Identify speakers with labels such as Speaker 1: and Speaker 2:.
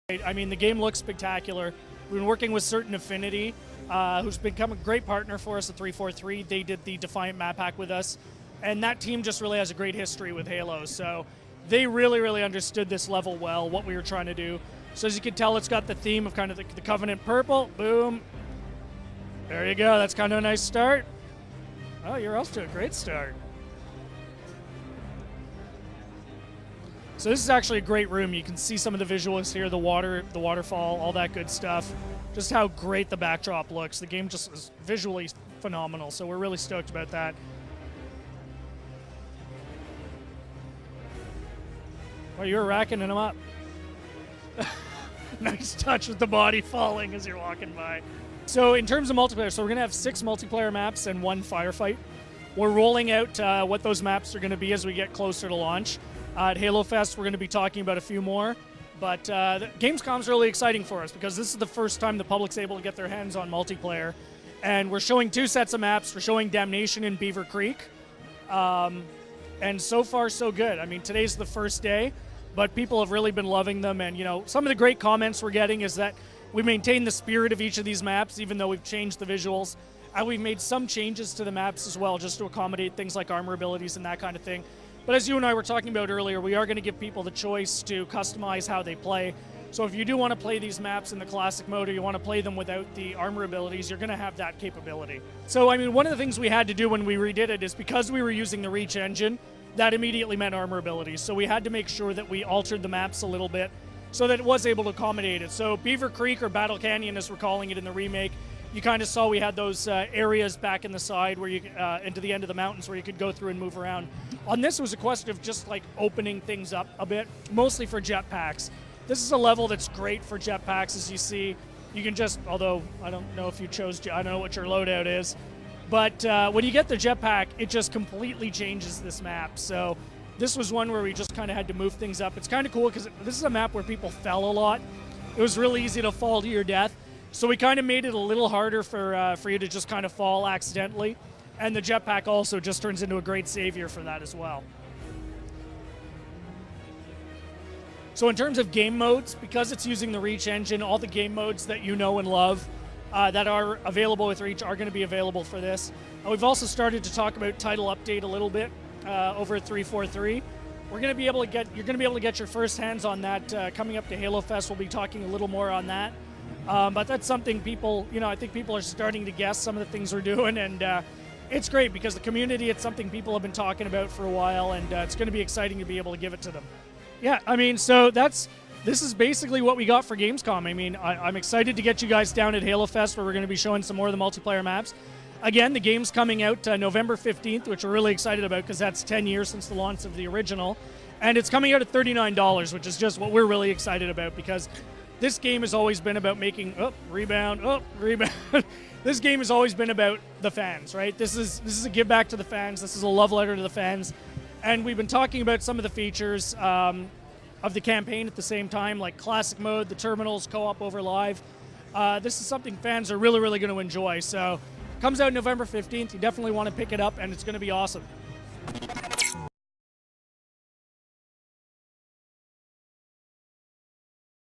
Speaker 1: I mean, the game looks spectacular. We've been working with Certain Affinity, who's become a great partner for us at 343. They did the Defiant map pack with us, and that team just really has a great history with Halo. So they really understood this level well, what we were trying to do. So as you can tell, it's got the theme of kind of the Covenant purple. Boom. There you go. That's kind of a nice start. Oh, you're off to a great start. So this is actually a great room. You can see some of the visuals here, the water, the waterfall, all that good stuff. Just how great the backdrop looks. The game just is visually phenomenal, so we're really stoked about that. Well, you were racking them up. Nice touch with the body falling as you're walking by. So in terms of multiplayer, so we're going to have 6 multiplayer maps and 1 firefight. We're rolling out what those maps are going to be as we get closer to launch. At Halo Fest, we're going to be talking about a few more. But Gamescom's really exciting for us because this is the first time the public's able to get their hands on multiplayer. And we're showing 2 sets of maps. We're showing Damnation and Beaver Creek. And so far, so good. I mean, today's the first day, but people have really been loving them. And, you know, some of the great comments we're getting is that we maintain the spirit of each of these maps, even though we've changed the visuals. And we've made some changes to the maps as well, just to accommodate things like armor abilities and that kind of thing. But as you and I were talking about earlier, we are going to give people the choice to customize how they play. So if you do want to play these maps in the classic mode or you want to play them without the armor abilities, you're going to have that capability. So, I mean, one of the things we had to do when we redid it is because we were using the Reach engine, that immediately meant armor abilities. So we had to make sure that we altered the maps a little bit so that it was able to accommodate it. So Beaver Creek, or Battle Canyon as we're calling it in the remake, you kind of saw we had those areas back in the side where you into the end of the mountains where you could go through and move around. On this, it was a question of just like opening things up a bit, mostly for jetpacks. This is a level that's great for jetpacks, as you see. You can just, although I don't know if you chose, I don't know what your loadout is, but when you get the jetpack, it just completely changes this map. So this was one where we just kind of had to move things up. It's kind of cool because this is a map where people fell a lot. It was really easy to fall to your death. So we kind of made it a little harder for you to just kind of fall accidentally. And the jetpack also just turns into a great savior for that as well. So in terms of game modes, because it's using the Reach engine, all the game modes that you know and love that are available with Reach are going to be available for this. We've also started to talk about title update a little bit over at 343. We're going to be able to get, you're going to be able to get your first hands on that coming up to Halo Fest. We'll be talking a little more on that. But that's something people, you know, I think people are starting to guess some of the things we're doing, and it's great because the community, it's something people have been talking about for a while, and it's going to be exciting to be able to give it to them. Yeah, I mean, so this is basically what we got for Gamescom. I mean, I'm excited to get you guys down at Halo Fest where we're going to be showing some more of the multiplayer maps. Again, the game's coming out November 15th, which we're really excited about because that's 10 years since the launch of the original. And it's coming out at $39, which is just what we're really excited about because this game has always been about making, rebound. This game has always been about the fans, right? This is a give back to the fans. This is a love letter to the fans. And we've been talking about some of the features of the campaign at the same time, like classic mode, the terminals, co-op over live. This is something fans are really going to enjoy. So it comes out November 15th. You definitely want to pick it up, and it's going to be awesome.